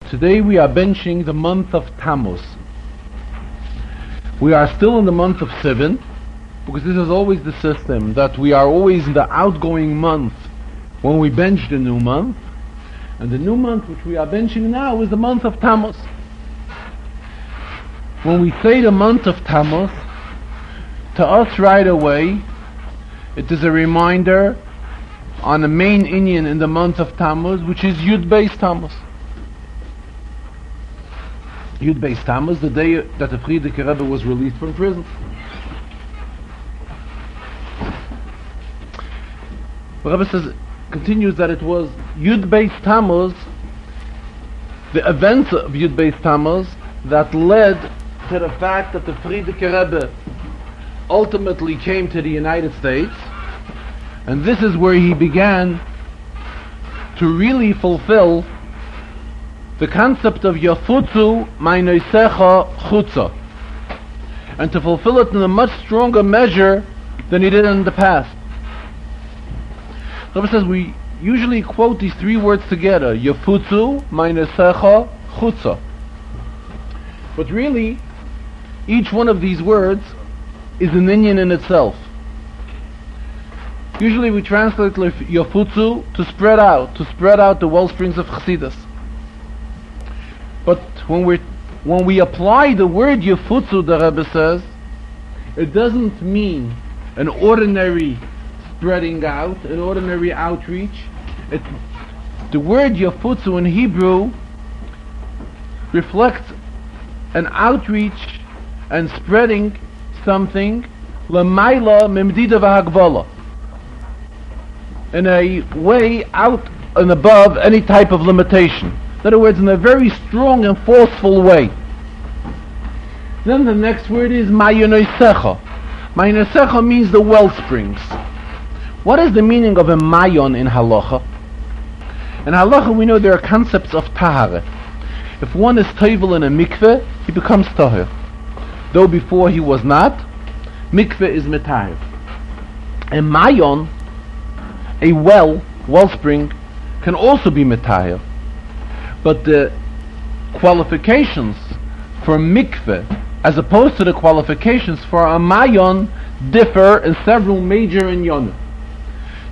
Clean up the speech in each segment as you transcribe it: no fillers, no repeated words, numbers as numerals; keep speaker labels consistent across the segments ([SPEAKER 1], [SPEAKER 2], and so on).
[SPEAKER 1] Today we are benching the month of Tammuz. We are still in the month of Sivan, because this is always the system, that we are always in the outgoing month when we bench the new month, and the new month which we are benching now is the month of Tammuz. When we say the month of Tammuz, to us right away, it is a reminder on the main inyan in the month of Tammuz, which is Yud Beis Tammuz. Yud Beis Tammuz, the day that the Farbrengen Rebbe was released from prison. The Rebbe continues that it was Yud Beis Tammuz, the events of Yud Beis Tammuz, that led to the fact that the Farbrengen Rebbe ultimately came to the United States, and this is where he began to really fulfill the concept of Yafutzu Ma'inosecha Chutza, and to fulfill it in a much stronger measure than he did in the past. Rabbi says we usually quote these three words together, Yafutzu Ma'inosecha Chutza, but really each one of these words is an inyan in itself. Usually we translate Yafutzu to spread out the wellsprings of Chassidus. But when we apply the word Yafutzu, the Rebbe says, it doesn't mean an ordinary spreading out, an ordinary outreach. The word Yafutzu in Hebrew reflects an outreach and spreading something l'mayla mimdida v'hagvala, in a way out and above any type of limitation. In other words, in a very strong and forceful way. Then the next word is Ma'yonosecha. Ma'yonosecha means the wellsprings. What is the meaning of a mayon in halacha? In halacha we know there are concepts of tahara. If one is tovel in a mikveh, he becomes tahir. Though before he was not, mikveh is metahir. A mayon, a wellspring, can also be metahir. But the qualifications for mikveh, as opposed to the qualifications for a mayon, differ in several major inyanim.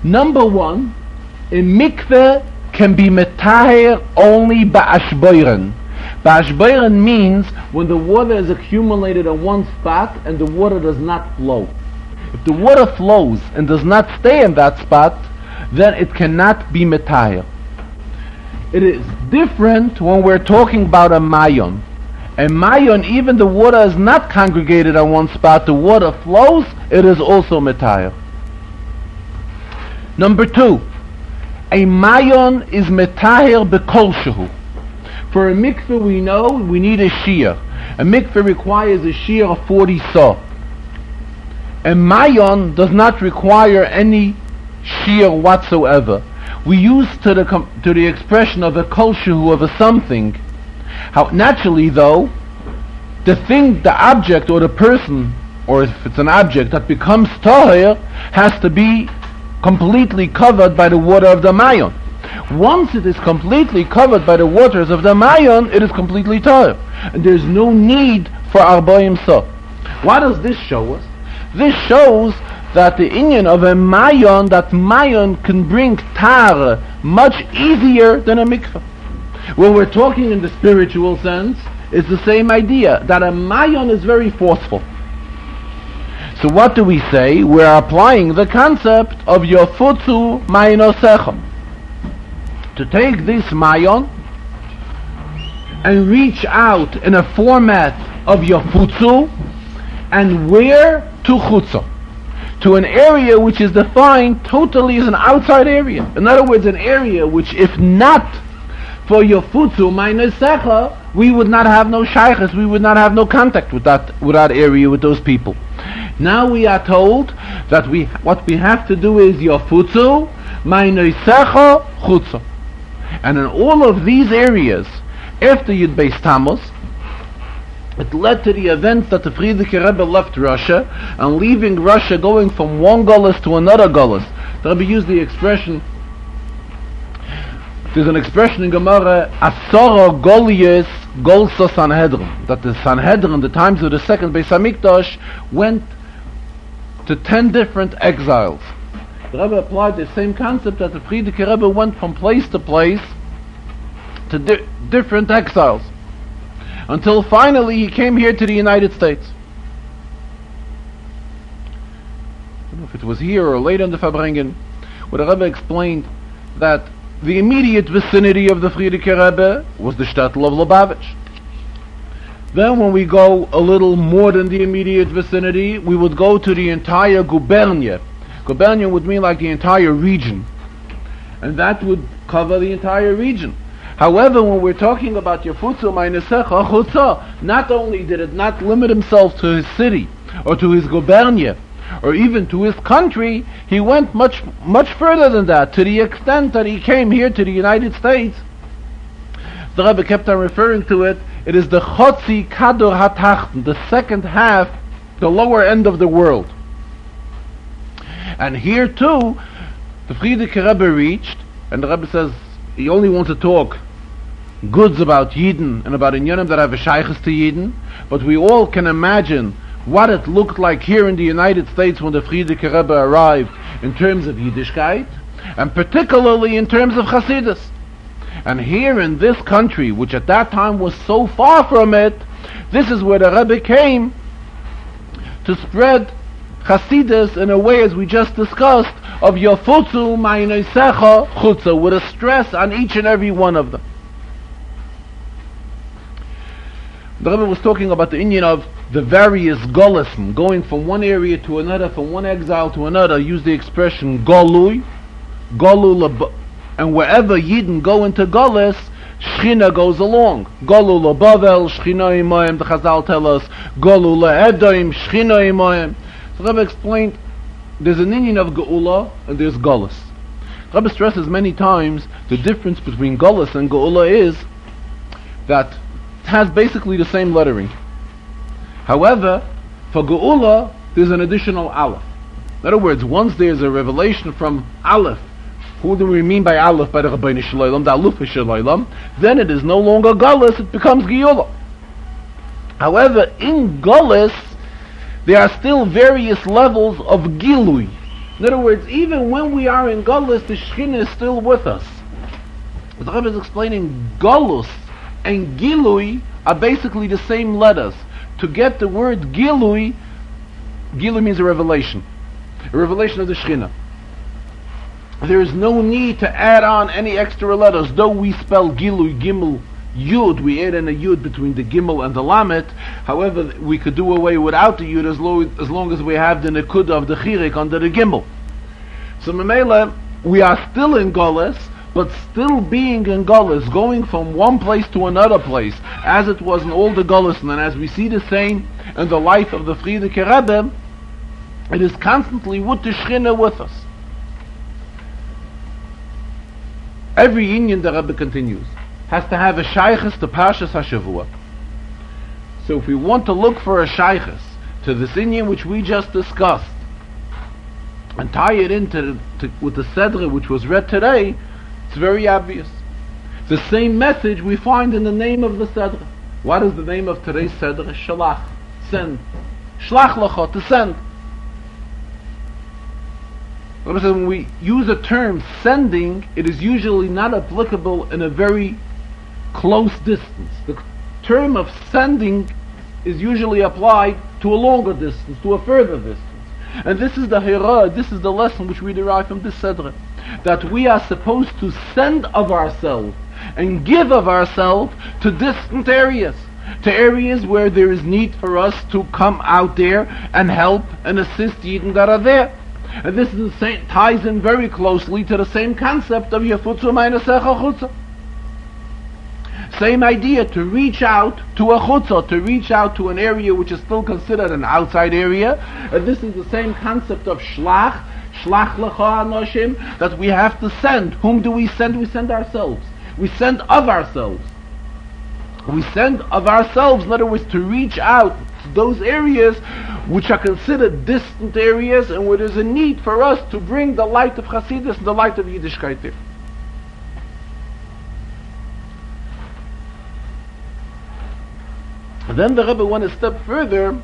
[SPEAKER 1] Number one, a mikveh can be metahir only ba'ashboiren. Ba'ashboiren means when the water is accumulated in one spot and the water does not flow. If the water flows and does not stay in that spot, then it cannot be metahir. It is different when we're talking about a mayon. A mayon, even the water is not congregated on one spot, the water flows, it is also metahir. Number two, a mayon is metahir bekol shehu. For a mikveh we know we need a shear. A mikveh requires a shear of 40 saw. A mayon does not require any shear whatsoever. We use to the expression of a kol shehu, of a something. How naturally though, the object or the person, or if it's an object that becomes tahir, has to be completely covered by the water of the mayon. Once it is completely covered by the waters of the mayon, it is completely tahir, and there's no need for arba'im sa. What does this show us? This shows that the inyan of a mayon, that mayon can bring tar much easier than a mikveh. When we're talking in the spiritual sense, it's the same idea, that a mayon is very forceful. So what do we say? We're applying the concept of Yafutzu Ma'yonosecha. To take this mayon and reach out in a format of Yafutzu, and where to Chutza, to an area which is defined totally as an outside area. In other words, an area which, if not for Yafutzu Ma'yonosecha, we would not have no shaykhs, we would not have no contact with that area, with those people. Now we are told that what we have to do is Yafutzu Ma'yonosecha Chutza. And in all of these areas, after Yud Beis Tammuz, it led to the event that the Farbrengen Rebbe left Russia, and leaving Russia, going from one galus to another galus. The Rebbe used the expression There's an expression in Gemara, Asara Golius Golsa Sanhedrin, that the Sanhedrin, the times of the second Beis Hamikdash, went to 10 different exiles. The Rebbe applied the same concept that the Frierdiker Rebbe went from place to place to different exiles, until finally he came here to the United States. I don't know if it was here or later in the Farbrengen, where the Rebbe explained that the immediate vicinity of the Frierdiker Rebbe was the shtetl of Lubavitch. Then when we go a little more than the immediate vicinity, we would go to the entire gubernia. Gubernia would mean like the entire region, and that would cover the entire region. However, when we're talking about Yafutzu Meinesecha Chutza, not only did it not limit himself to his city or to his gubernia or even to his country, he went much further than that, to the extent that he came here to the United States. The Rebbe kept on referring to it. It is the Chotzi Kador HaTachten, the second half, the lower end of the world. And here too, the Frierdiker Rebbe reached, and the Rebbe says he only wants to talk goods about Yidden and about Inyanim that have a shaykhs to Yidden, but we all can imagine what it looked like here in the United States when the Frierdiker Rebbe arrived in terms of Yiddishkeit, and particularly in terms of Chassidus. And here in this country, which at that time was so far from it, this is where the Rebbe came to spread Chassidus in a way, as we just discussed, of Yafutzu Meinesecha Chutza, with a stress on each and every one of them. The Rebbe was talking about the Indian of the various Golism, going from one area to another, from one exile to another. Use the expression Golui, and wherever Yidden go into Golis, Shechina goes along. Golu LaBavel, Shechina Imoyim, the Chazal tell us, Golu LaEdoim, Shechina Imoyim. So Rebbe explained, there's an Indian of Geula and there's Golis. Rebbe stresses many times the difference between Golis and Geula is that it has basically the same lettering. However, for Geula, there's an additional Aleph. In other words, once there's a revelation from Aleph, who do we mean by Aleph, by the Rabbeinu Shalom, the Aleph Shalom, then it is no longer Golis, it becomes Geula. However, in Golis, there are still various levels of Gilui. In other words, even when we are in Golis, the Shekhinah is still with us. The Rebbe is explaining Golus and Gilui are basically the same letters. To get the word Gilui, Gilui means a revelation of the Shekhinah. There is no need to add on any extra letters. Though we spell Gilui, Gimel, Yud, we add in a Yud between the Gimel and the Lamet. However, we could do away without the Yud as long as we have the Nekud of the Chirik under the Gimel. So Memela, we are still in Golis, but still being in Golis, going from one place to another place, as it was in all the Golis, and as we see the same in the life of the Frierdiker Rebbe, it is constantly with the Shechina with us. Every Inyan, the Rebbe continues, has to have a shaykhs to Parshas HaShavua. So if we want to look for a shaykhs to this Inyan which we just discussed, and tie it into with the Sedra which was read today, it's very obvious. The same message we find in the name of the Sedra. What is the name of today's Sedra? Shelach, send. Shlach lecha, to send. When we use the term sending, it is usually not applicable in a very close distance. The term of sending is usually applied to a longer distance, to a further distance. And this is the hira, this is the lesson which we derive from this Sedra, that we are supposed to send of ourselves and give of ourselves to distant areas, to areas where there is need for us to come out there and help and assist Yidden that are there. And this is the same, ties in very closely to the same concept of Yafutzu Meinesecha Chutza. Same idea, to reach out to a chutzah, to reach out to an area which is still considered an outside area. And this is the same concept of shlach lecha anoshim, that we have to send. Whom do we send? We send ourselves. We send of ourselves. We send of ourselves, in other words, to reach out to those areas which are considered distant areas and where there's a need for us to bring the light of Chassidus and the light of Yiddishkeit there. Then the Rebbe went a step further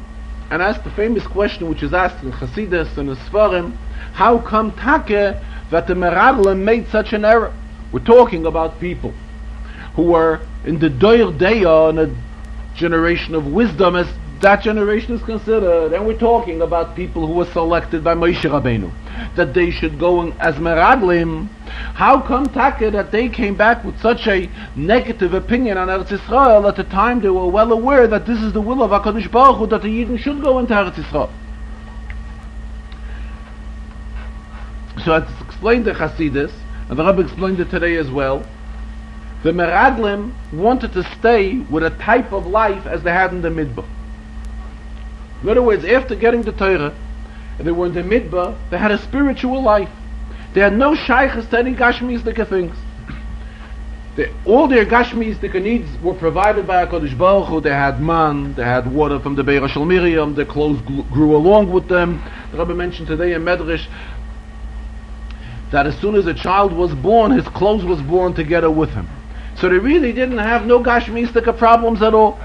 [SPEAKER 1] and asked the famous question which is asked in Chassidus and the Sfarim, how come Take that the Meradlim made such an error? We're talking about people who were in the Doyer Deya, in a generation of wisdom as that generation is considered, and we're talking about people who were selected by Moshe Rabbeinu, that they should go as Meradlim. How come Take that they came back with such a negative opinion on Eretz Yisrael? At the time they were well aware that this is the will of HaKadosh Baruch Hu, that the Yidden should go into Eretz Yisrael. So it's explained the Chassidus, and the Rebbe explained it today as well. The Meradlim wanted to stay with a type of life as they had in the Midbar. In other words, after getting the Torah, and they were in the Midbar, they had a spiritual life. They had no shaykhs to any Gashmiistic things. All their Gashmiistic needs were provided by HaKadosh Baruch Hu. They had man, they had water from the Be'er Shel Miriam, their clothes grew along with them. The Rebbe mentioned today in Medrash that as soon as a child was born, his clothes was born together with him. So they really didn't have no Gashmiistic problems at all.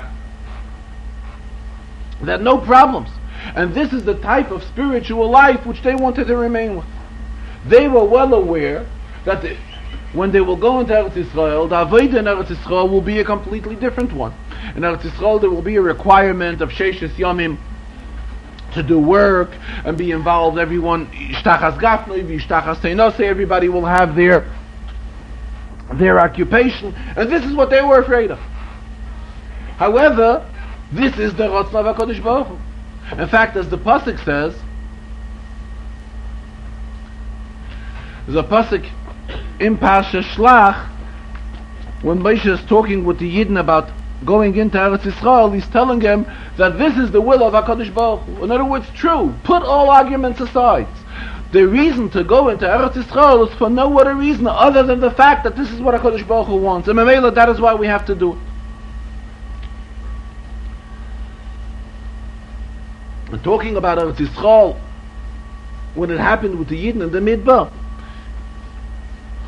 [SPEAKER 1] They had no problems. And this is the type of spiritual life which they wanted to remain with. They were well aware that when they will go into Eretz Yisrael, the Avodah in Eretz Yisrael will be a completely different one. In Eretz Yisrael there will be a requirement of Sheishes Yomim to do work and be involved. Everyone, Ishtachas Gafnoi, Ishtachas Teinose, everybody will have their occupation, and this is what they were afraid of. However, this is the Ratzon of HaKadosh Baruch Hu. In fact, as the Pasuk says, there's a Pasuk in Parsha Shelach, when Moshe is talking with the Yidden about going into Eretz Yisrael, he's telling them that this is the will of HaKadosh Baruch Hu. In other words, true, put all arguments aside. The reason to go into Eretz Yisrael is for no other reason other than the fact that this is what HaKadosh Baruch Hu wants. And Mamela, that is why we have to do it. And talking about Eretz Yisrael, when it happened with the Yidden in the Midbar,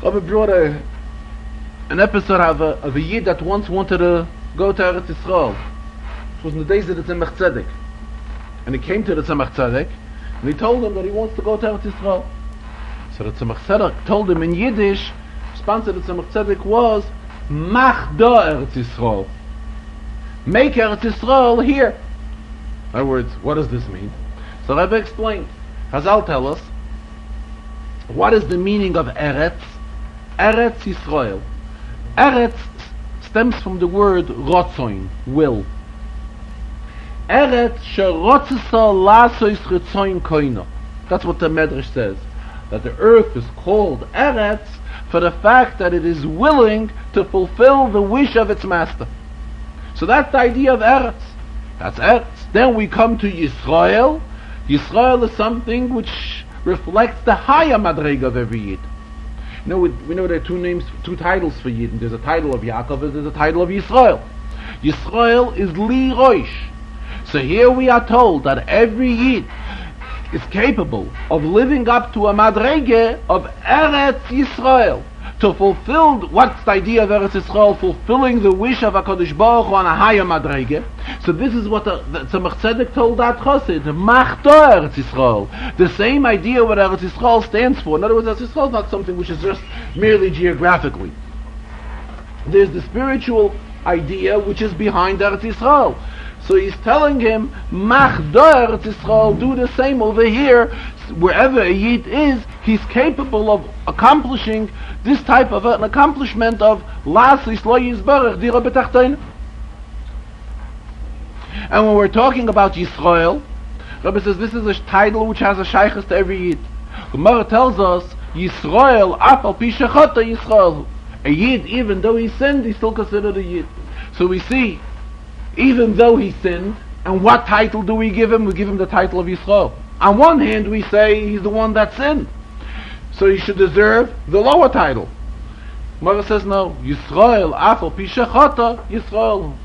[SPEAKER 1] Rabbi brought an episode of a Yid that once wanted to go to Eretz Yisrael. It was in the days of the Tzemach Tzedek. And he came to the Tzemach Tzedek, and he told him that he wants to go to Eretz Yisrael. So the Tzemach Tzedek told him in Yiddish, the response of the Tzemach Tzedek was, Mach da Eretz Yisrael. Make Eretz Yisrael here. In other words, what does this mean? So Rebbe explained. Chazal tell us, what is the meaning of Eretz? Eretz Yisrael. Eretz stems from the word Rotzoin, will. Eretz sherotzesa lasois retzoin koino. That's what the Medrash says. That the earth is called Eretz for the fact that it is willing to fulfill the wish of its master. So that's the idea of Eretz. That's Eretz. Then we come to Yisrael. Yisrael is something which reflects the higher madrega of every Yid. You know, we know there are two titles for Yid. There's a title of Yaakov and there's a title of Yisrael. Yisrael is Li Roish. So here we are told that every Yid is capable of living up to a madrege of Eretz Yisrael, to fulfill, what's the idea of Eretz Yisrael? Fulfilling the wish of HaKadosh Baruch Hu on a higher madrege. So this is what the Tzemach Tzedek told that Chassid, Mach da Eretz Yisrael. The same idea what Eretz Yisrael stands for. In other words, Eretz Yisrael is not something which is just merely geographically. There's the spiritual idea which is behind Eretz Yisrael. So he's telling him, Mach da Eretz Yisrael, do the same over here. Wherever a Yid is, he's capable of accomplishing this type of an accomplishment of Lasis Lo Yisbarach Dira B'Tachtoin. And when we're talking about Yisrael, Rabbi says this is a title which has a shaykhus to every Yid. Gemara tells us, Yisrael, Afal Pi Shechata Yisrael. A Yid, even though he sinned, he's still considered a Yid. So we see, even though he sinned, and what title do we give him? We give him the title of Yisrael. On one hand, we say he's the one that sinned, so he should deserve the lower title. Mara says no. Yisrael, Afal Pi Shechata Yisrael.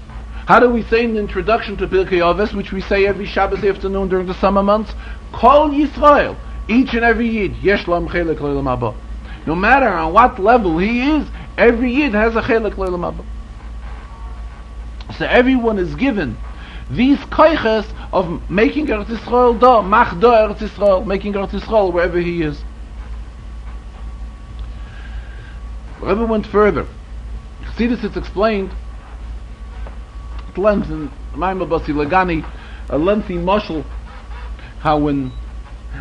[SPEAKER 1] How do we say in the introduction to Pirkei Avos, which we say every Shabbos afternoon during the summer months? Kol Yisrael, each and every Yid, Yesh Lam Chelek L'Olam Haba. No matter on what level he is, every Yid has a Chelek L'Olam Haba. So everyone is given these koiches of making Eretz Yisrael da, mach da Eretz Yisrael, making Eretz Yisrael wherever he is. Rebbe went further. See this, it's explained at length in Maimah Basi Lagani, a lengthy mashal, how when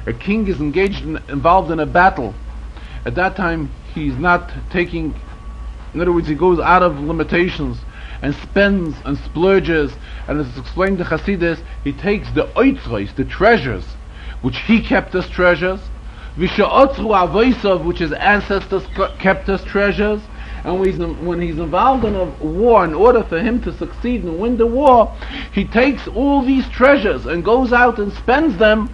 [SPEAKER 1] a king is involved in a battle, at that time he's not taking, in other words, he goes out of limitations and spends and splurges, and as it's explained in Chassidus, he takes the oitzros, the treasures, which he kept as treasures, v'she'otzru avosav, which his ancestors kept as treasures, and when he's involved in a war, in order for him to succeed and win the war, he takes all these treasures and goes out and spends them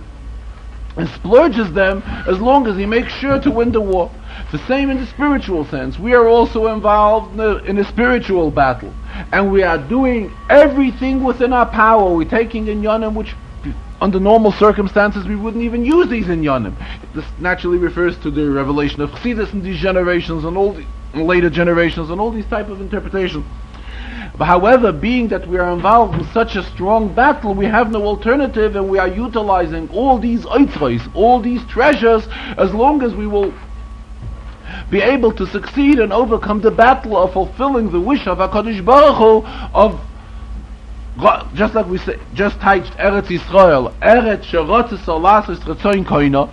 [SPEAKER 1] and splurges them as long as he makes sure to win the war. The same in the spiritual sense. We are also involved in a spiritual battle, and we are doing everything within our power. We're taking inyanim which under normal circumstances we wouldn't even use these inyanim. This naturally refers to the revelation of Chassidus in these generations and all the later generations and all these type of interpretations. But however, being that we are involved in such a strong battle, we have no alternative, and we are utilizing all these oitzros, all these treasures, as long as we will be able to succeed and overcome the battle of fulfilling the wish of HaKadosh Baruch Hu of, just like we say, just touched Eretz Yisrael, Eretz Sherotzes Olasos Retzoin Koina,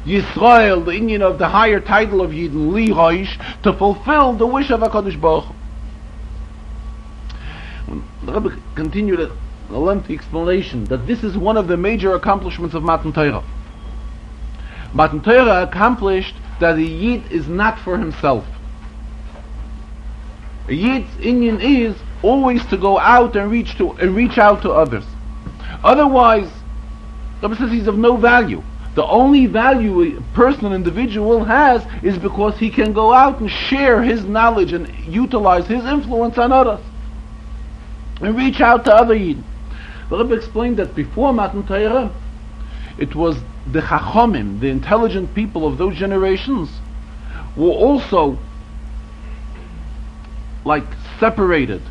[SPEAKER 1] Yisrael, the Indian of the higher title of Yidden, Li Roish, to fulfill the wish of HaKadosh Baruch Hu. The Rebbe continued a lengthy explanation that this is one of the major accomplishments of Matan Torah. Matan Torah accomplished that the Yid is not for himself. A Yid's Indian is always to go out and reach out to others. Otherwise, the Rebbe says he's of no value. The only value a person, an individual has is because he can go out and share his knowledge and utilize his influence on others and reach out to other Yidden. The Rebbe explained that before Matan Torah, it was the Chachomim, the intelligent people of those generations, were also like separated,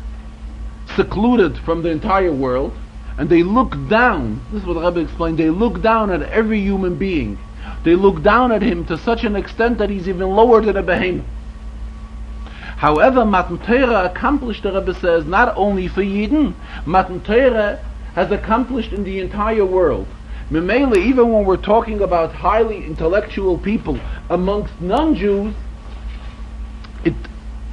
[SPEAKER 1] secluded from the entire world, and they looked down, this is what the Rebbe explained, they looked down at every human being. They looked down at him to such an extent that he's even lower than a behemoth. However, Matan Torah accomplished, the Rebbe says, not only for Yidden, Matan Torah has accomplished in the entire world. Memele, even when we're talking about highly intellectual people amongst non-Jews, it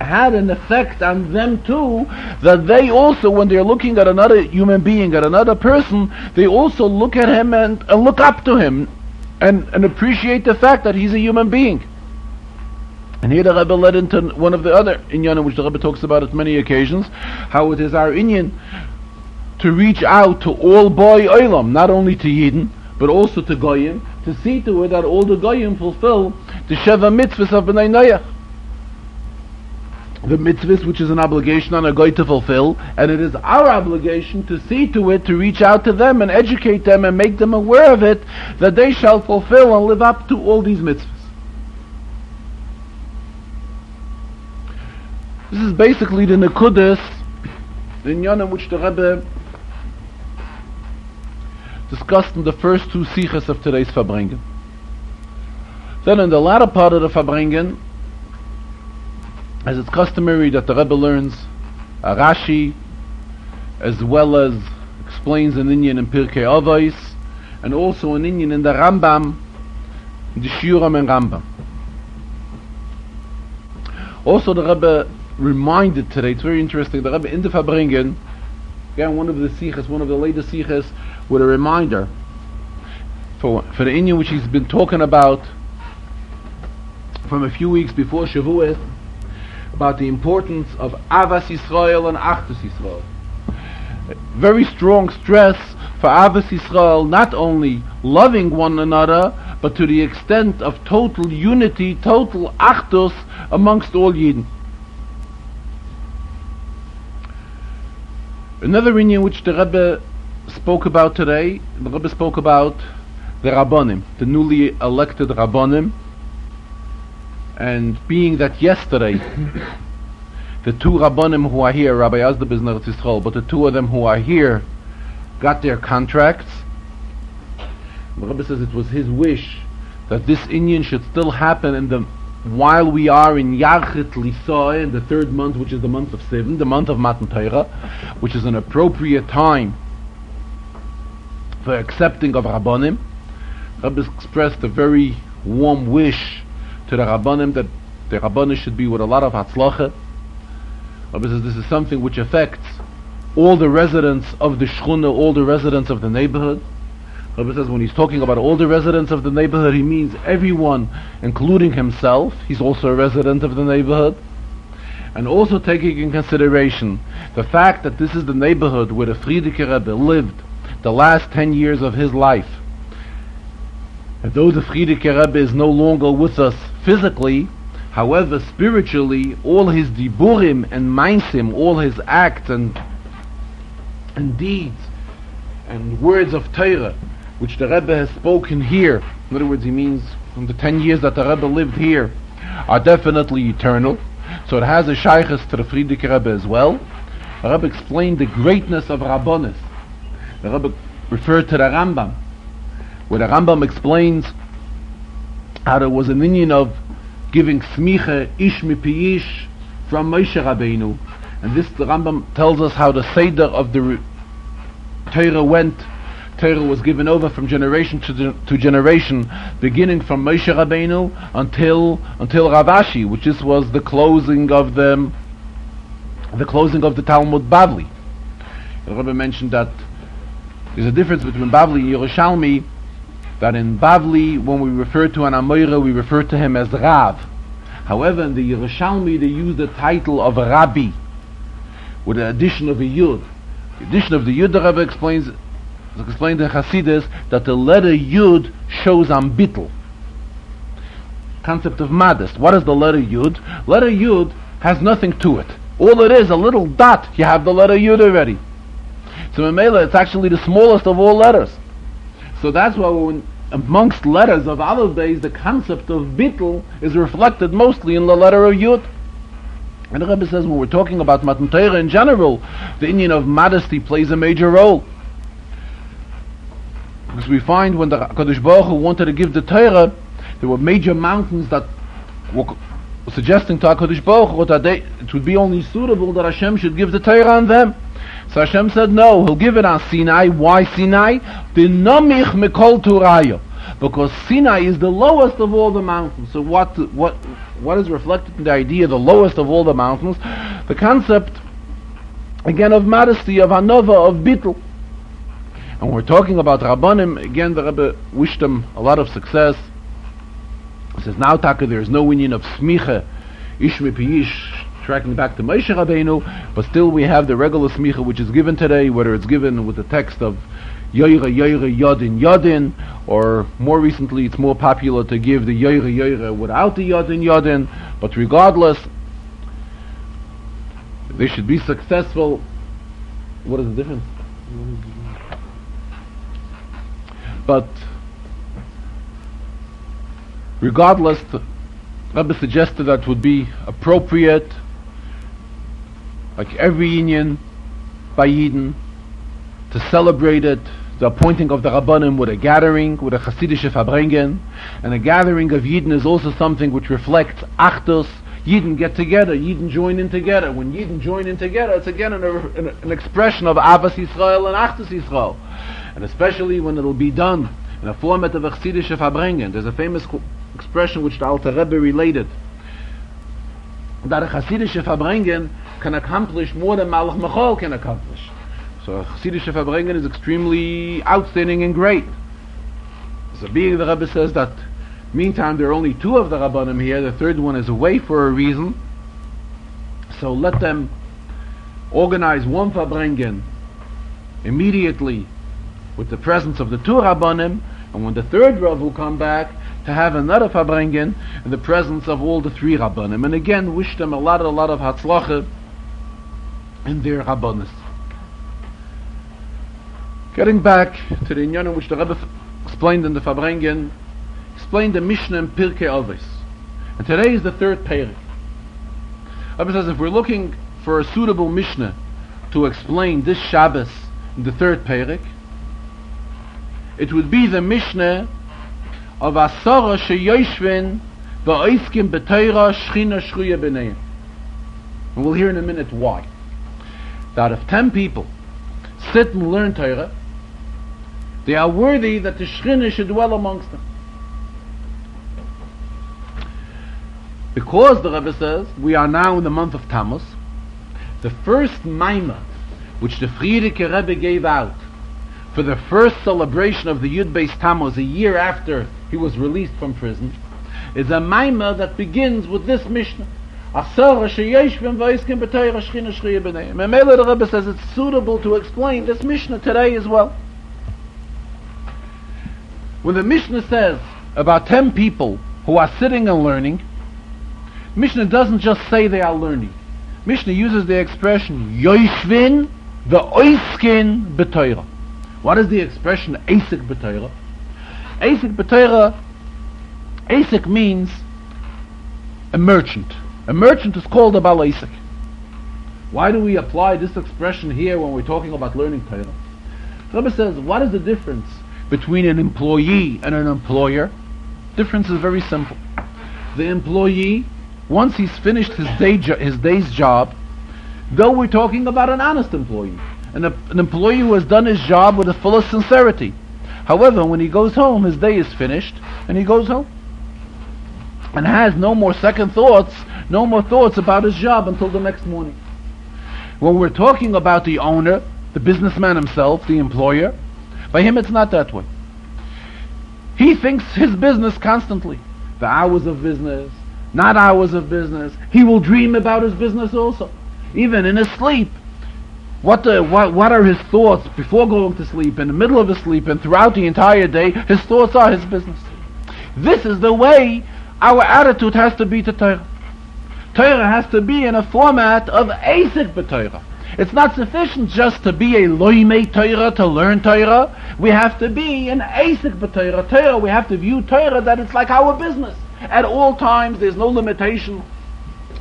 [SPEAKER 1] had an effect on them too, that they also, when they're looking at another human being, at another person, they also look at him and look up to him and appreciate the fact that he's a human being. And here the Rebbe led into one of the other inyanim, which the Rebbe talks about at many occasions, how it is our inyan to reach out to all boy olam, not only to Yidden, but also to Goyim, to see to it that all the Goyim fulfill the Sheva mitzvahs of B'nai Noach. The mitzvahs which is an obligation on a Goy to fulfill, and it is our obligation to see to it, to reach out to them and educate them and make them aware of it, that they shall fulfill and live up to all these mitzvahs. This is basically the Nekudas, the inyan in which the Rebbe discussed in the first two sichas of today's Farbrengen. Then in the latter part of the Farbrengen, as it's customary that the Rebbe learns a Rashi, as well as explains an inyan in Pirkei Avos, and also an inyan in the Rambam, in the Shiurim and Rambam. Also the Rebbe reminded today, it's very interesting, the Rebbe in the Farbrengen, again one of the sichas, one of the latest sichas, with a reminder for the inyan which he's been talking about from a few weeks before Shavuos, about the importance of Avas Yisrael and Achdus Yisrael. Very strong stress for Avas Yisrael, not only loving one another, but to the extent of total unity, total Achdus amongst all Yidden. Another inyan which the Rebbe spoke about today, the Rebbe spoke about the Rabbanim, the newly elected Rabbanim, and being that yesterday the two Rabbanim who are here, Rabbi Yazdab is Eretz Yisrael, but the two of them who are here got their contracts. The Rebbe says it was his wish that this inyan should still happen while we are in Yarchit Lisoy, in the third month, which is the month of Sivan, the month of Matan Torah, which is an appropriate time for accepting of Rabbanim. Rebbe expressed a very warm wish to the Rabbanim that the Rabbanim should be with a lot of Hatzlacha. Rebbe says this is something which affects all the residents of the Shchuna, all the residents of the neighborhood. Rebbe says when he's talking about all the residents of the neighborhood, he means everyone, including himself. He's also a resident of the neighborhood. And also taking in consideration the fact that this is the neighborhood where the Frierdiker Rebbe lived the last 10 years of his life. And though the Frierdiker Rebbe is no longer with us physically, however, spiritually, all his diburim and meinsim, all his acts and deeds and words of Torah, which the Rebbe has spoken here, in other words, he means from the 10 years that the Rebbe lived here, are definitely eternal. So it has a shaykhus to the Frierdiker Rebbe as well. The Rebbe explained the greatness of Rabbanis. The Rebbe referred to the Rambam, where the Rambam explains how there was an inyan of giving smicha ish mipi ish from Moshe Rabbeinu, and this the Rambam tells us how the seder of the Torah went. Torah was given over from generation to generation, beginning from Moshe Rabbeinu until Rav Ashi, which this was the closing of the Talmud Bavli. The Rebbe mentioned that there's a difference between Bavli and Yerushalmi, that in Bavli, when we refer to an Amoira, we refer to him as Rav. However, in the Yerushalmi, they use the title of Rabbi, with the addition of a Yud. The addition of the Yud, the Rebbe explained in Hasidus, that the letter Yud shows ambittel. Concept of modest. What is the letter Yud? Letter Yud has nothing to it. All it is, a little dot, you have the letter Yud already. So in Mela, it's actually the smallest of all letters. So that's why when amongst letters of Aleph days, the concept of bittel is reflected mostly in the letter of Yud. And the Rebbe says when we're talking about Matan Torah in general, the inyan of modesty plays a major role. Because we find when the Kadosh Baruch Hu wanted to give the Torah, there were major mountains that were suggesting to HaKadosh Baruch Hu that it would be only suitable that Hashem should give the Torah on them. So Hashem said no, He'll give it on Sinai. Why Sinai? Dinamich mikol Turaya. Because Sinai is the lowest of all the mountains. So what is reflected in the idea, the lowest of all the mountains? The concept, again, of modesty, of Hanova, of Bittul. And when we're talking about Rabbanim, again, the Rebbe wished them a lot of success. He says, now, Taka, there is no inyan of Smicha, Ish Mipi Ish, tracking back to Moshe Rabbeinu, but still we have the regular Smicha which is given today, whether it's given with the text of Yoyre, Yoyre, Yodin, Yodin, or more recently it's more popular to give the Yoyre, Yoyre without the Yodin, Yodin, but regardless, they should be successful. What is the difference? But regardless, the Rebbe suggested that it would be appropriate, like every union by Yidden, to celebrate it, the appointing of the Rabbanim with a gathering, with a Chasidische Farbrengen. And a gathering of Yidden is also something which reflects Achdus. Yidden get together, Yidden join in together. When Yidden join in together, it's again an expression of Avas Yisrael and Achdus Yisrael. And especially when it'll be done in a format of a Chasidische Farbrengen. There's a famous expression which the Alter Rebbe related, that a Chasidische Farbrengen can accomplish more than Malach Machol can accomplish. So a Chasidische Farbrengen is extremely outstanding and great. So being the Rebbe says that meantime there are only two of the Rabbanim here, the third one is away for a reason, so let them organize one Farbrengen immediately with the presence of the two Rabbanim, and when the third Rav will come back, to have another Farbrengen in the presence of all the three Rabbanim. And again, wish them a lot of Hatzlacha in their Rabbanis. Getting back to the inyan which the Rebbe explained in the Farbrengen, explained the Mishnah in Pirkei Avos. And today is the third Perek. Rebbe says if we're looking for a suitable Mishnah to explain this Shabbos in the third Perek, it would be the Mishnah of Asara sheyoshvin va'oiskim b'Torah shchina shchuya b'neihem. And we'll hear in a minute why. That if 10 people sit and learn Torah, they are worthy that the Shechina should dwell amongst them. Because the Rebbe says we are now in the month of Tammuz, the first Maimah which the Frierdiker Rebbe gave out for the first celebration of the Yud Beis Tammuz a year after he was released from prison is a Maimah that begins with this Mishnah. Asara sheyoshvim v'oiskim b'Torah shchina shchuya b'neihem. And Mele the Rebbe says it's suitable to explain this Mishnah today as well. When the Mishnah says about 10 people who are sitting and learning, Mishnah doesn't just say they are learning. Mishnah uses the expression yoshvin v'oiskin b'Torah. What is the expression asik b'Torah? Asik b'Torah, asik means a merchant. A merchant is called a Bal Asik. Why do we apply this expression here when we're talking about learning Torah? The Rebbe says, what is the difference between an employee and an employer? The difference is very simple. The employee, once he's finished his day's job, though we're talking about an honest employee, an employee who has done his job with the fullest sincerity. However, when he goes home, his day is finished, and he goes home and has no more second thoughts, no more thoughts about his job until the next morning. When we're talking about the owner, the businessman himself, the employer, by him it's not that way. He thinks his business constantly. The hours of business, not hours of business. He will dream about his business also. Even in his sleep. What are his thoughts before going to sleep, in the middle of his sleep, and throughout the entire day? His thoughts are his business. This is the way our attitude has to be to Torah. Torah has to be in a format of asik b'Torah. It's not sufficient just to be a loimei Torah, to learn Torah. We have to be an asik b'Torah. Torah, we have to view Torah that it's like our business. At all times, there's no limitation.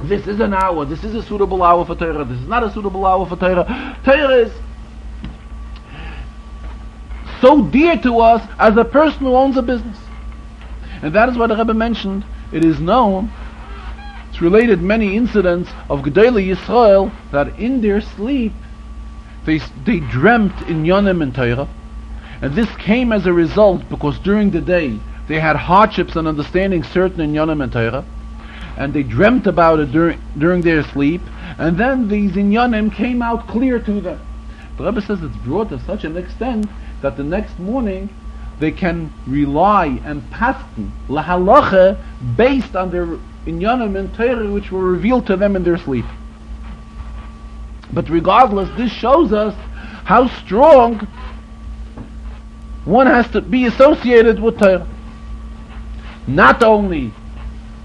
[SPEAKER 1] This is an hour, this is a suitable hour for Torah, this is not a suitable hour for Torah. Torah is so dear to us as a person who owns a business. And that is what the Rebbe mentioned. It is known, it's related many incidents of Gedolei Yisrael that in their sleep they dreamt in Yonim and Torah. And this came as a result because during the day they had hardships in understanding certain in Yonim and Torah. And they dreamt about it during their sleep, and then these inyanim came out clear to them. The Rebbe says it's brought to such an extent that the next morning they can rely and paskin lahalacha based on their inyanim and Torah which were revealed to them in their sleep. But regardless, this shows us how strong one has to be associated with Torah. Not only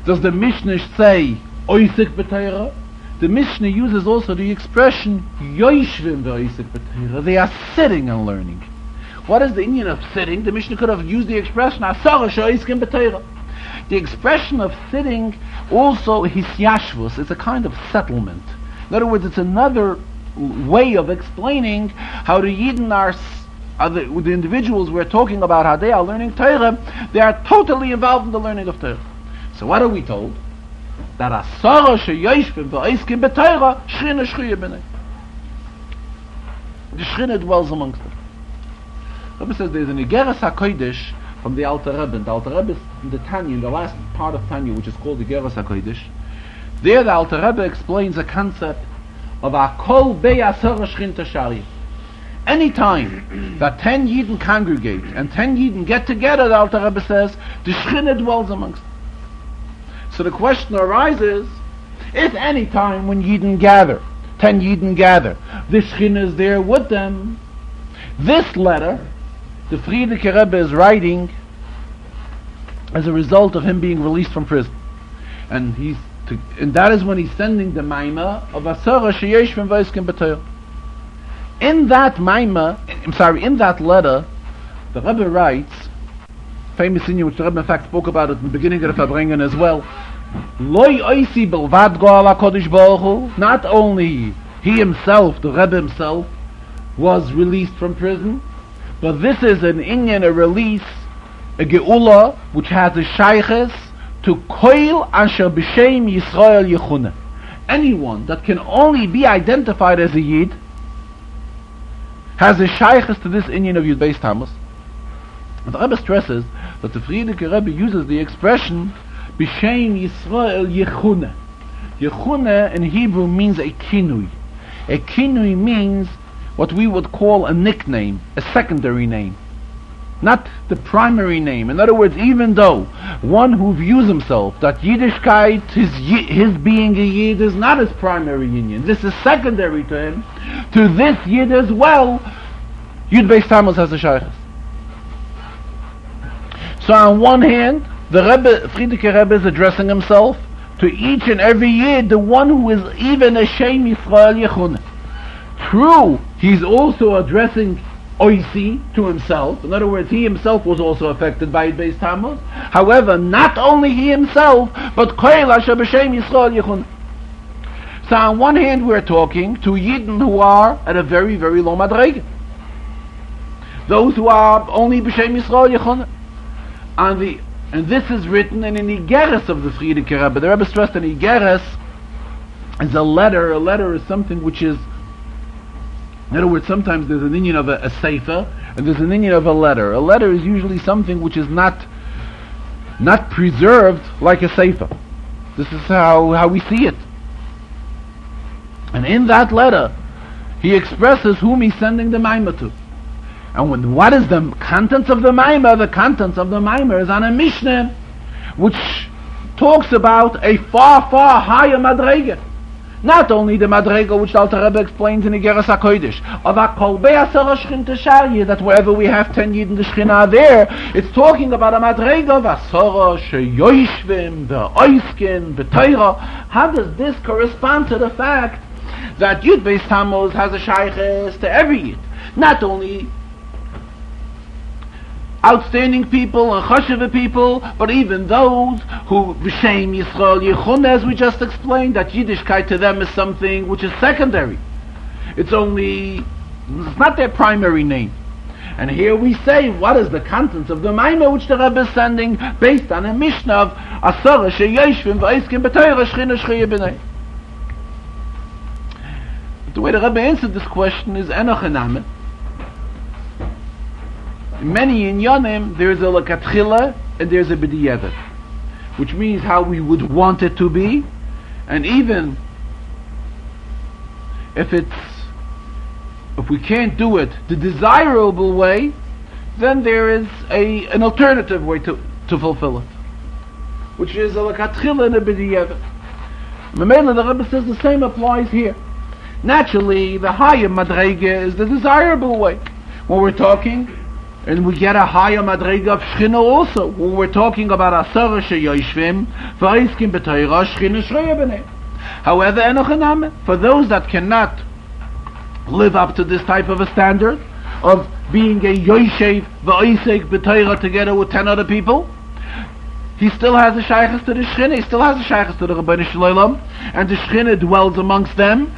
[SPEAKER 1] does the Mishnah say oisik b'Torah, the Mishnah uses also the expression yoshvim v'oisik b'Torah. They are sitting and learning. What is the inyan of sitting? The Mishnah could have used the expression asara she'oiskim b'Torah. The expression of sitting also hisyashvus. It's a kind of settlement. In other words, it's another way of explaining how the Yidden the individuals we're talking about, how they are learning Torah, they are totally involved in the learning of Torah. So what are we told? That asara sheyoshvim v'oiskim b'Torah shchina shchuya b'neihem. The Shechina dwells amongst them. Rebbe says there's an Igeres HaKodesh from the Alter Rebbe. The Alter Rebbe is in the Tanya, in the last part of Tanya, which is called the Igeres HaKodesh. There the Alter Rebbe explains a concept of Akol Bei Asara Shchinta Shari. Any time that 10 Yidden congregate and 10 Yidden get together, the Alter Rebbe says, the Shechina dwells amongst them. So the question arises, if any time when Yidden gather, 10 Yidden gather, the Shechina is there with them. This letter, the Frierdiker Rebbe is writing as a result of him being released from prison. And that is when he's sending the Maimah of Asara sheyoshvim v'oiskim b'Torah. In that in that letter, the Rebbe writes, famous inyan which the Rebbe in fact spoke about it in the beginning of the Farbrengen as well. Loi oisi belvad go ala kodesh baruch hu. Not only he himself, the Rebbe himself, was released from prison, but this is an inyan, a release, a geula, which has a shayches to koil asher b'shem Yisrael yechuneh. Anyone that can only be identified as a Yid has a shayches to this inyan of Yud Beis Tammuz. The Rebbe stresses that the Frierdiker Rebbe uses the expression b'shem Yisrael yechuneh. Yechuneh in Hebrew means a kinui. A kinui means what we would call a nickname, a secondary name, not the primary name. In other words, even though one who views himself that Yiddishkeit, his being a Yid, is not his primary union, this is secondary to him, to this Yid as well, Yud Beis Tammuz has a shaykhs. So on one hand, the Rebbe, Frierdiker Rebbe, is addressing himself to each and every Yid, the one who is even a Shem Yisrael Yechuneh. True, he's also addressing Oisi to himself. In other words, he himself was also affected by Yud Beis Tammuz. However, not only he himself, but Koil Asher B'Shem Yisrael Yechuneh. So on one hand, we're talking to Yidden who are at a very, very low madrega. Those who are only B'Shem Yisrael Yechuneh. And this is written in an Igeres of the Frierdiker Rebbe. The Rebbe stressed an Igeres is a letter. A letter is something which is, in other words, sometimes there's an inyan of a sefer, and there's an inyan of a letter. A letter is usually something which is not preserved like a sefer. This is how we see it. And in that letter, he expresses whom he's sending the Maimah to. And what is the contents of the Maimah? The contents of the Maimah is on a Mishnah, which talks about a far, far higher madrega. Not only the madrega which the Alter Rebbe explains in Igeres HaKodesh, that wherever we have 10 Yid in the Shechina there, it's talking about a madrega of Asara, Sheyoishvim, the Oiskin, the Torah. How does this correspond to the fact that Yud Beis Tammuz has a shayches to every Yid? Not only outstanding people and chashuva people, but even those who b'shem Yisrael Yechuneh, as we just explained, that Yiddishkeit to them is something which is secondary. It's not their primary name. And here we say, what is the contents of the Maimah which the Rebbe is sending, based on a Mishnah of Asara Sheyoshvim V'Oiskim B'Torah Shechina Shechiyah B'nei. The way the Rebbe answered this question is Enoch Ename. In many inyanim, there's a lakatchila and there's a b'diavad, which means how we would want it to be, and even if we can't do it the desirable way, then there is an alternative way to fulfill it, which is a lakatchila and a b'diavad. Mamela, the Rebbe says the same applies here. Naturally, the higher madrega is the desirable way. When we're talking, and we get a higher madrega of Shechina also, when we're talking about Asara Sheyoshvim, V'Oiskim B'Torah Shechina Shechiyah B'nei. However, Enoch Ename, for those that cannot live up to this type of a standard of being a Yoshev V'Oisek B'Torah together with 10 other people, he still has a shaykhs to the Shechina, he still has a shaykhs to the Rebbeinu Shalom, and the Shechina dwells amongst them,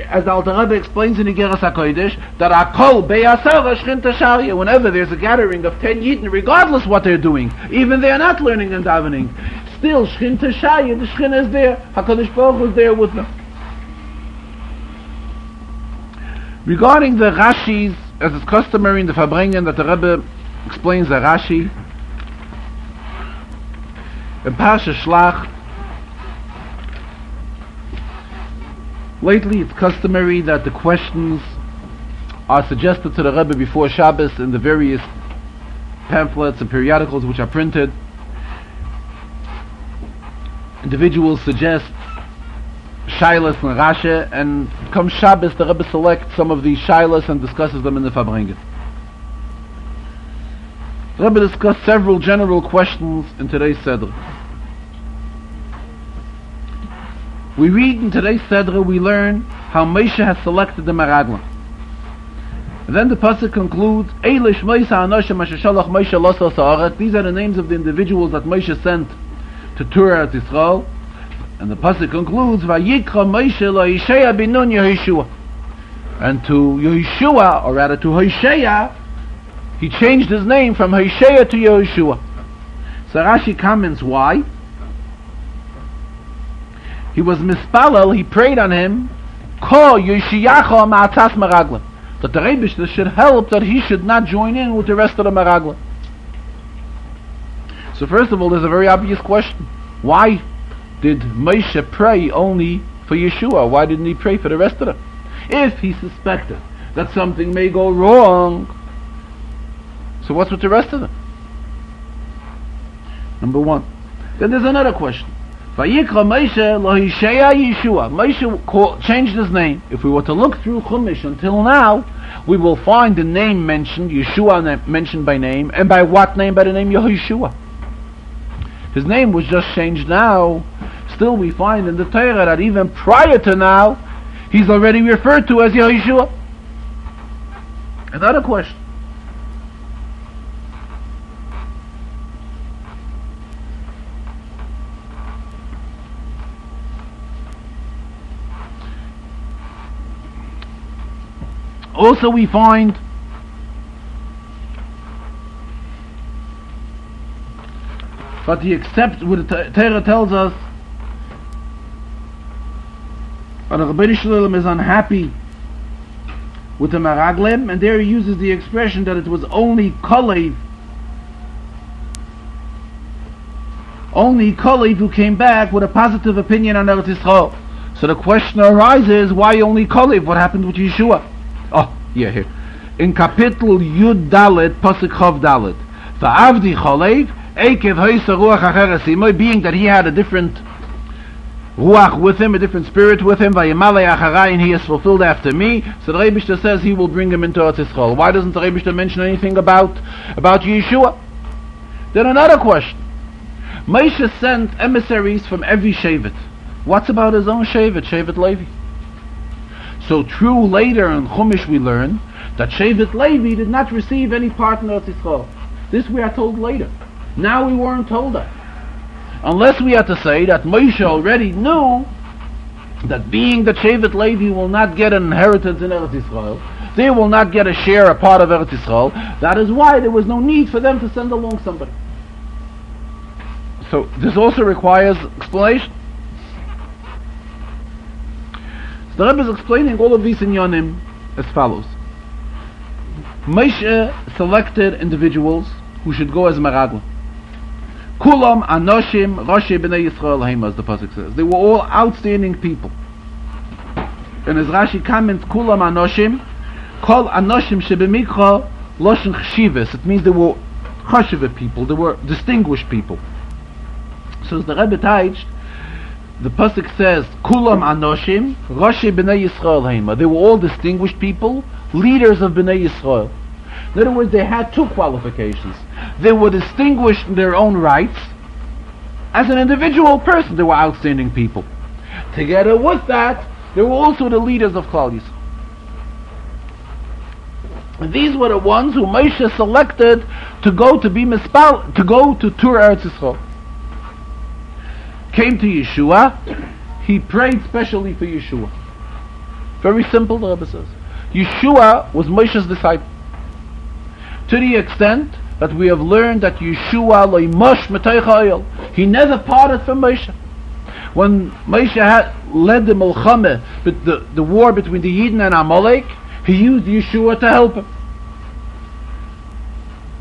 [SPEAKER 1] as the Alter Rebbe explains in Igeres HaKodesh, that Akol Be'asara Shechinta Sharia, whenever there's a gathering of 10 Yidden, regardless what they're doing, even they are not learning and davening, still Shechinta Sharia, the Shechina is there, HaKadosh Baruch Hu is there with them. Regarding the Rashis, as is customary in the Farbrengen, that the Rebbe explains the Rashi, in Parsha Shelach, lately it's customary that the questions are suggested to the Rebbe before Shabbos in the various pamphlets and periodicals which are printed. Individuals suggest Shilas and Rasha, and come Shabbos the Rebbe selects some of these Shilas and discusses them in the Farbrengen. The Rebbe discussed several general questions in today's Seder. We read in today's Seder, we learn how Moshe has selected the Meraglim. And then the pasuk concludes, Eilish Moshe Anoshim Asher Shelach Moshe Losos Haaretz. These are the names of the individuals that Moshe sent to Torah at Israel. And the pasuk concludes, Vayikra Moshe Lo Yishaya bin Nun Yehoshua. And to Yehoshua, or rather to Hosea, he changed his name from Hosea to Yehoshua. So Rashi comments why. He was mispalel, he prayed on him, Ko Yoshiyacha Ma'atas Meraglim, that the Rebishter should help that he should not join in with the rest of the Meraglim. So first of all, there's a very obvious question. Why did Moshe pray only for Yeshua? Why didn't he pray for the rest of them? If he suspected that something may go wrong, so what's with the rest of them? Number one. Then there's another question. Vayikra Moshe loHosea Yeshua. Moshe changed his name. If we were to look through Chumash until now, we will find the name mentioned, Yeshua mentioned by name, and by what name? By the name Yehoshua. His name was just changed now. Still we find in the Torah that even prior to now, he's already referred to as Yehoshua. Another question. Also we find but he accepts what the Torah tells us that the Rebbeinu Shalom is unhappy with the Meraglim, and there he uses the expression that it was only Kalev who came back with a positive opinion on Eretz Yisrael. So the question arises, why only Kalev? What happened with Yeshua? Oh, yeah, here. In Kapitel Yud Dalet, Pasuk Chav Dalet, Va'avdi Kalev, Ekev Hoysa Ruach Acheres Imoy, being that he had a different Ruach with him, a different spirit with him, Vayemalei Acharai, and he is fulfilled after me. So the Rebishter says he will bring him into Eretz Yisrael. Why doesn't the Rebishter mention anything about Yeshua? Then another question. Moshe sent emissaries from every Shevet. What's about his own Shevet, Shevet Levi? So true, later in Chumash we learn that Shevet Levi did not receive any part in Eretz Yisrael. This we are told later. Now we weren't told that. Unless we had to say that Moshe already knew that being that Shevet Levi will not get an inheritance in Eretz Yisrael, they will not get a share, a part of Eretz Yisrael, that is why there was no need for them to send along somebody. So this also requires explanation. So the Rebbe is explaining all of these inyanim as follows. Moshe selected individuals who should go as Meraglim. Kulam Anoshim Roshei Bnei Yisrael Haim, as the pasuk says. They were all outstanding people. And as Rashi comments, Kulam Anoshim, Kol Anoshim Shebemikra Loshen Chshivas. It means they were Chashiva people, they were distinguished people. So as the Rebbe teached, the pasuk says, Kulam Anoshim Roshei Bnei Yisrael Haim. They were all distinguished people, leaders of Bnei Yisrael. In other words, they had two qualifications. They were distinguished in their own rights. As an individual person, they were outstanding people. Together with that, they were also the leaders of Klal Yisrael. And these were the ones who Moshe selected to go to be mispal, to go to Tur Eretz Yisrael. Came to Yeshua, he prayed specially for Yeshua. Very simple, the Rebbe says. Yeshua was Moshe's disciple. To the extent that we have learned that Yeshua loimosh metoich, he never parted from Moshe. When Moshe had led the Milchama, the war between the Yidden and Amalek, he used Yeshua to help him.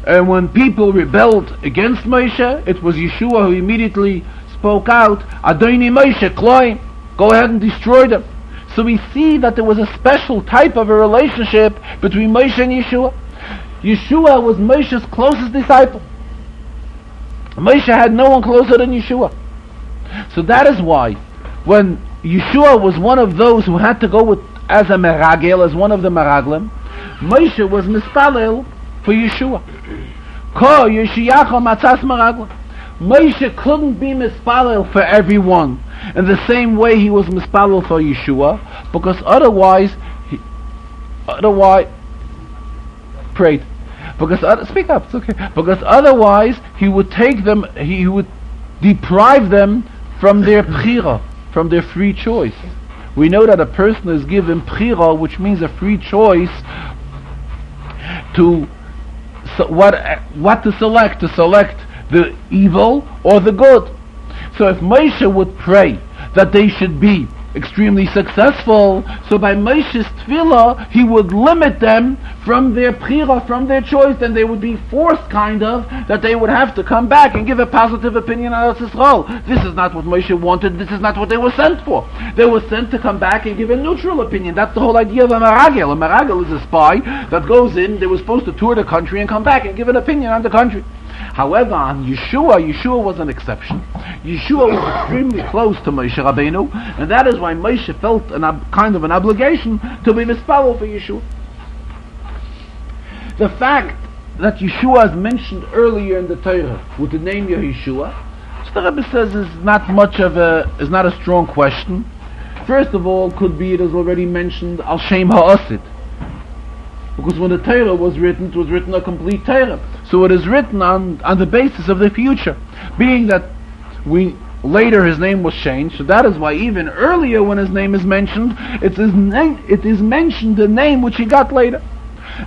[SPEAKER 1] And when people rebelled against Moshe, it was Yeshua who immediately spoke out, Adoni Moshe, Kloim, go ahead and destroy them. So we see that there was a special type of a relationship between Moshe and Yeshua. Yeshua was Moshe's closest disciple. Moshe had no one closer than Yeshua. So that is why when Yeshua was one of those who had to go with as a meragel, as one of the meraglim, Moshe was mispalel for Yeshua. Ko Yeshiyacha matzas meraglim. Moshe couldn't be mispalel for everyone in the same way he was mispalel for Yeshua, because otherwise prayed. Because speak up, it's okay. Because otherwise he would take them, he would deprive them from their bchira, from their free choice. we know that a person is given bchira, which means a free choice to what to select the evil or the good. So if Moshe would pray that they should be extremely successful, so by Moshe's tefillah he would limit them from their bchira, from their choice, then they would be forced that they would have to come back and give a positive opinion on Eretz Yisrael. This is not what Moshe wanted, this is not what they were sent for. They were sent to come back and give a neutral opinion. That's the whole idea of a maragel. A maragel is a spy that goes in, they were supposed to tour the country and come back and give an opinion on the country. However, on Yeshua was an exception. Yeshua was extremely close to Moshe Rabbeinu, and that is why Moshe felt kind of an obligation to be mispalel for Yeshua. The fact that Yeshua is mentioned earlier in the Torah with the name Yeshua, so the Rebbe says is not a strong question. First of all, could be it is already mentioned al Shem ha'asid, because when the Torah was written, it was written a complete Torah. So it is written on the basis of the future, being that later his name was changed. So that is why even earlier when his name is mentioned, it is mentioned the name which he got later.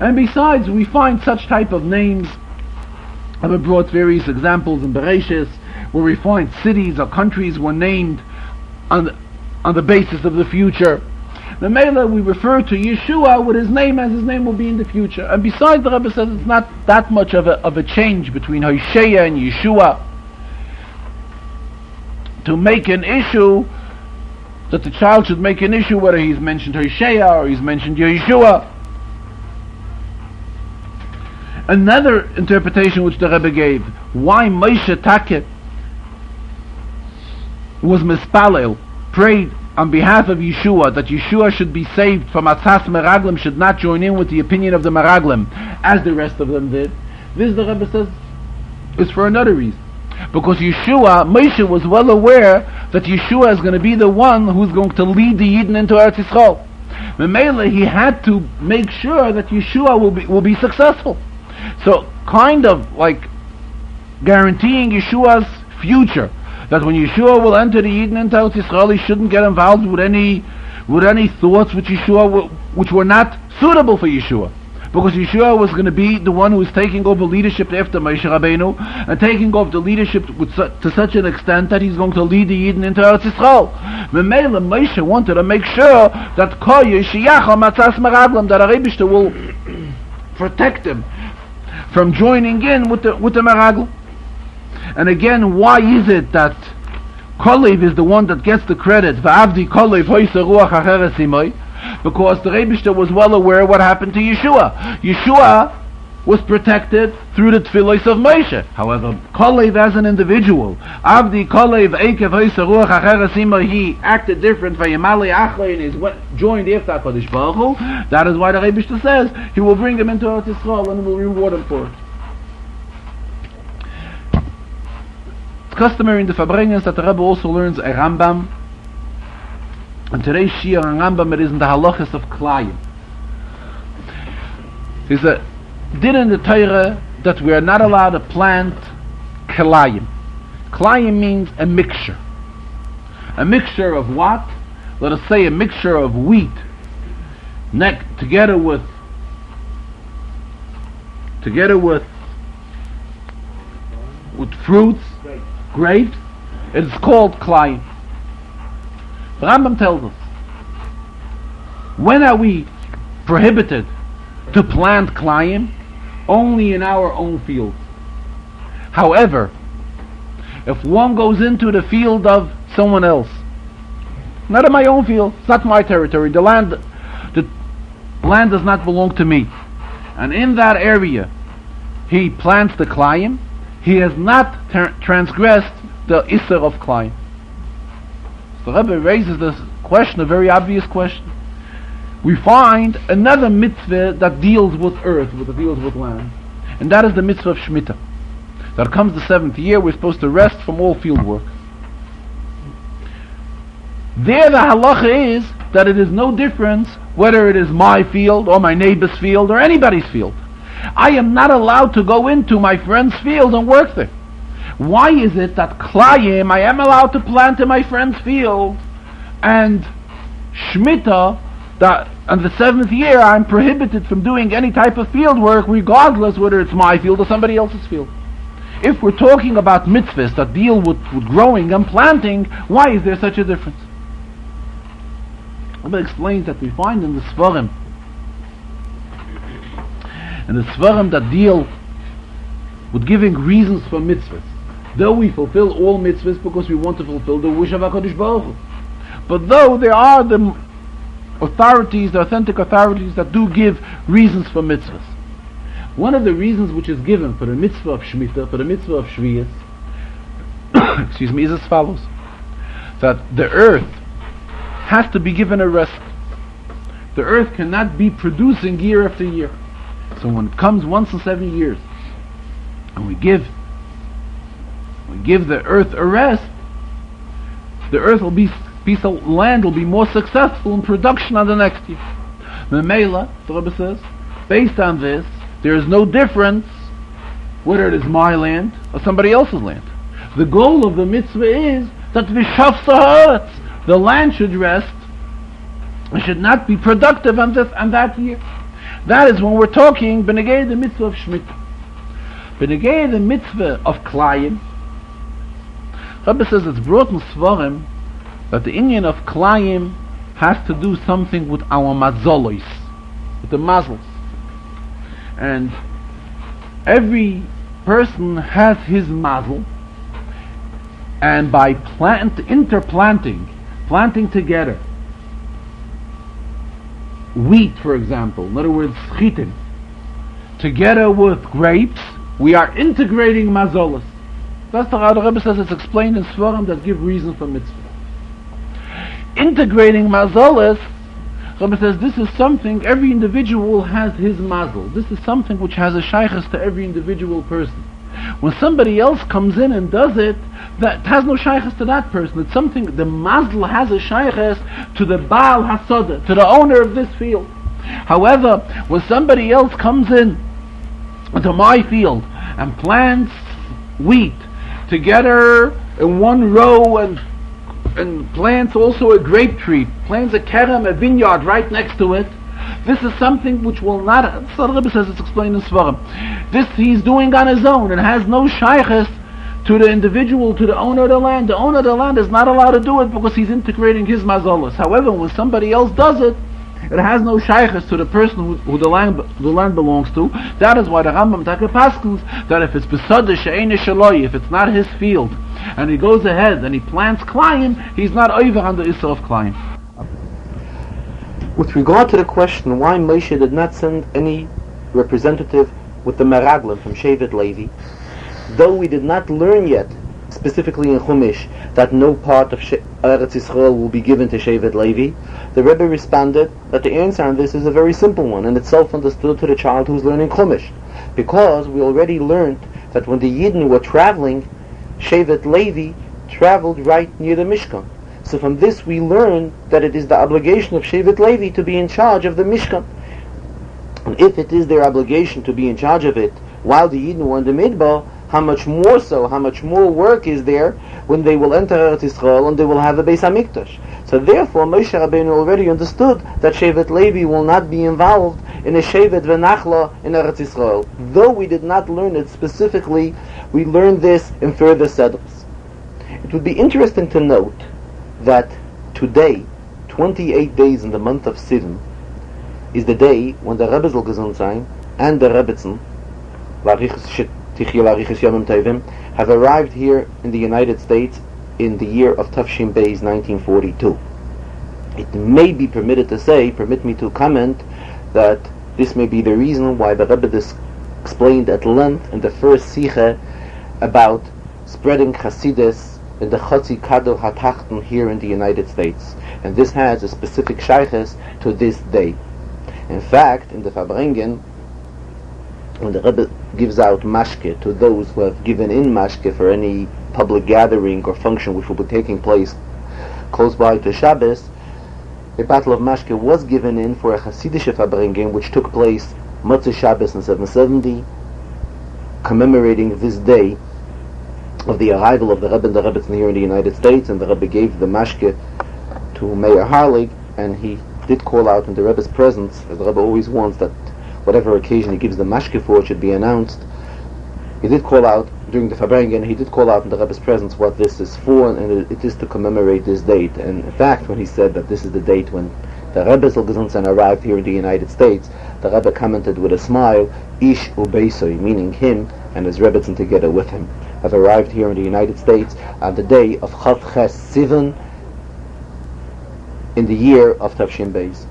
[SPEAKER 1] And besides, we find such type of names. I've brought various examples in Bereshis where we find cities or countries were named on the basis of the future. The Mela, we refer to Yeshua with his name as his name will be in the future. And besides, the Rebbe says it's not that much of a change between Hosea and Yeshua to make an issue, that the child should make an issue whether he's mentioned Hosea or he's mentioned Yeshua. Another interpretation which the Rebbe gave, why Moshe Take was mispalel, prayed on behalf of Yeshua, that Yeshua should be saved from Atzas Meraglim, should not join in with the opinion of the Meraglim, as the rest of them did. This, the Rebbe says, is for another reason. Because Moshe was well aware that Yeshua is going to be the one who's going to lead the Yidden into Eretz Yisrael. Memele, he had to make sure that Yeshua will be successful. So, kind of like guaranteeing Yeshua's future, that when Yeshua will enter the Yidden into Eretz Yisrael, he shouldn't get involved with any thoughts which were not suitable for Yeshua. Because Yeshua was going to be the one who was taking over leadership after Moshe Rabbeinu, and taking over the leadership to such an extent that he's going to lead the Yidden into Eretz Yisrael. Memele, Moshe wanted to make sure that that Rebbe will protect him from joining in with the Meraglim. And again, why is it that Kolev is the one that gets the credit? V'avdi Kolev hoyse ruach acheres imoi. Because the Rebbe was well aware what happened to Yeshua. Yeshua was protected through the tefillos of Moshe. However, Kolev as an individual, Avdi Kolev eikev hoyse ruach acheres imoi, he acted different. Vayimali achlei, and he's joined after HaKadosh Baruch Hu. That is why the Rebbe says he will bring him into Eretz Yisrael and will reward him for it. It's customary in the Farbrengen that the Rebbe also learns a Rambam. And today's Shir and Rambam, it is in the halachas of Klayim. There's a din in the Torah that we are not allowed to plant Klayim. Klayim means a mixture. A mixture of what? Let us say a mixture of wheat together with fruits, grapes. It is called Klayim. The Rambam tells us, when are we prohibited to plant Klayim? Only in our own fields. However, if one goes into the field of someone else, not in my own field, it's not my territory, the land does not belong to me, and in that area he plants the Klayim, he has not transgressed the Isser of Klayim. The Rebbe raises this question, a very obvious question. We find another mitzvah that deals with earth, that deals with land, and that is the mitzvah of Shemitah. That comes the 7th year, we're supposed to rest from all field work. There the halacha is that it is no difference whether it is my field or my neighbor's field or anybody's field. I am not allowed to go into my friend's field and work there. Why is it that Klayim I am allowed to plant in my friend's field, and Shmita, that on the 7th year I'm prohibited from doing any type of field work, regardless whether it's my field or somebody else's field. If we're talking about mitzvahs that deal with growing and planting, why is there such a difference? Rabbi explains that we find in the Svarim, that deal with giving reasons for mitzvahs. Though we fulfill all mitzvahs because we want to fulfill the wish of HaKadosh Baruch Hu. But though there are the authorities, the authentic authorities that do give reasons for mitzvahs. One of the reasons which is given for the mitzvah of Shemitah, for the mitzvah of Shviyas, is as follows. That the earth has to be given a rest. The earth cannot be producing year after year. So when it comes once in 7 years, and we give the earth a rest, the earth will be, piece of land will be more successful in production on the next year. Memela, the Rebbe says, based on this, there is no difference whether it is my land or somebody else's land. The goal of the mitzvah is that the land should rest. It should not be productive on that year. That is when we're talking benegay the mitzvah of Shemitah. Benegay the mitzvah of Klayim. Rebbe says it's brought in Svarim that the inyan of Klayim has to do something with our mazolos, with the mazels. And every person has his mazel, and by planting together wheat, for example, in other words, chitin, together with grapes, we are integrating mazolos. That's the Rebbe says it's explained in Svarim that give reason for mitzvah. Integrating mazolos, Rebbe says this is something, every individual has his mazel. This is something which has a shaykhus to every individual person. When somebody else comes in and does it, that has no shaykhus to that person. It's something, the mazel has a shaykhus to the Baal Hasodah, to the owner of this field. However, when somebody else comes in to my field and plants wheat together in one row and plants also a grape tree, plants a kerem, a vineyard right next to it, this is something which will not, so the Rebbe says it's explained in Svarim, this he's doing on his own and has no shaykhus to the individual, to the owner of the land. The owner of the land is not allowed to do it because he's integrating his mazolos. However, when somebody else does it, it has no shaykhus to the person who the land belongs to. That is why the Rambam Taka paskins that if it's besada she'eina shaloi, if it's not his field, and he goes ahead and he plants Klayim, he's not over on the Isser of Klayim.
[SPEAKER 2] With regard to the question why Moshe did not send any representative with the Meraglim from Shevet Levi, though we did not learn yet, specifically in Chumash, that no part of Eretz Yisrael will be given to Shevet Levi, the Rebbe responded that the answer on this is a very simple one, and it's self-understood to the child who's learning Chumash, because we already learned that when the Yidden were traveling, Shevet Levi traveled right near the Mishkan. So from this we learn that it is the obligation of Shevet Levi to be in charge of the Mishkan. And if it is their obligation to be in charge of it while the Yidden were in the Midbar, how much more so, how much more work is there when they will enter Eretz Yisrael and they will have a Beis HaMikdash. So therefore Moshe Rabbeinu already understood that Shevet Levi will not be involved in a Shevet V'Nachla in Eretz Yisrael. Though we did not learn it specifically, we learned this in further seders. It would be interesting to note that today, 28 days in the month of Sivan, is the day when the Rebbe Zal Gesund Sein and the Rebbetzin have arrived here in the United States in the year of Tafshin Beis 1942. It may be permitted me to comment, that this may be the reason why the Rebbe explained at length in the first Sicha about spreading Chasidus in the Chotzi Kador HaTachten here in the United States. And this has a specific shaykhus to this day. In fact, in the Farbrengen, when the Rebbe gives out mashke to those who have given in mashke for any public gathering or function which will be taking place close by to Shabbos, a bottle of mashke was given in for a Hasidische Farbrengen which took place Motzei Shabbos in 770, commemorating this day of the arrival of the Rebbe and the Rebbetzin here in the United States, and the Rebbe gave the mashke to Mayor Harlig and he did call out in the Rebbe's presence, as the Rebbe always wants that whatever occasion he gives the mashke for it should be announced. He did call out during the Farbrengen, he did call out in the Rebbe's presence what this is for, and it is to commemorate this date. And in fact, when he said that this is the date when the Rebbe Zalgazunsan arrived here in the United States, the Rebbe commented with a smile, Ish Ubeisoi, meaning him and his Rebbetzin together with him, have arrived here in the United States on the day of Chav Ches Sivan in the year of Tavshin Beis.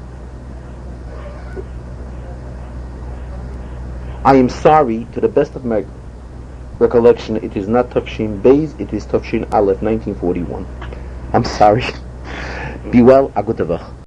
[SPEAKER 2] I am sorry, to the best of my recollection, it is not Tavshin Beis, it is Tavshin Aleph, 1941. I'm sorry. Be well, a good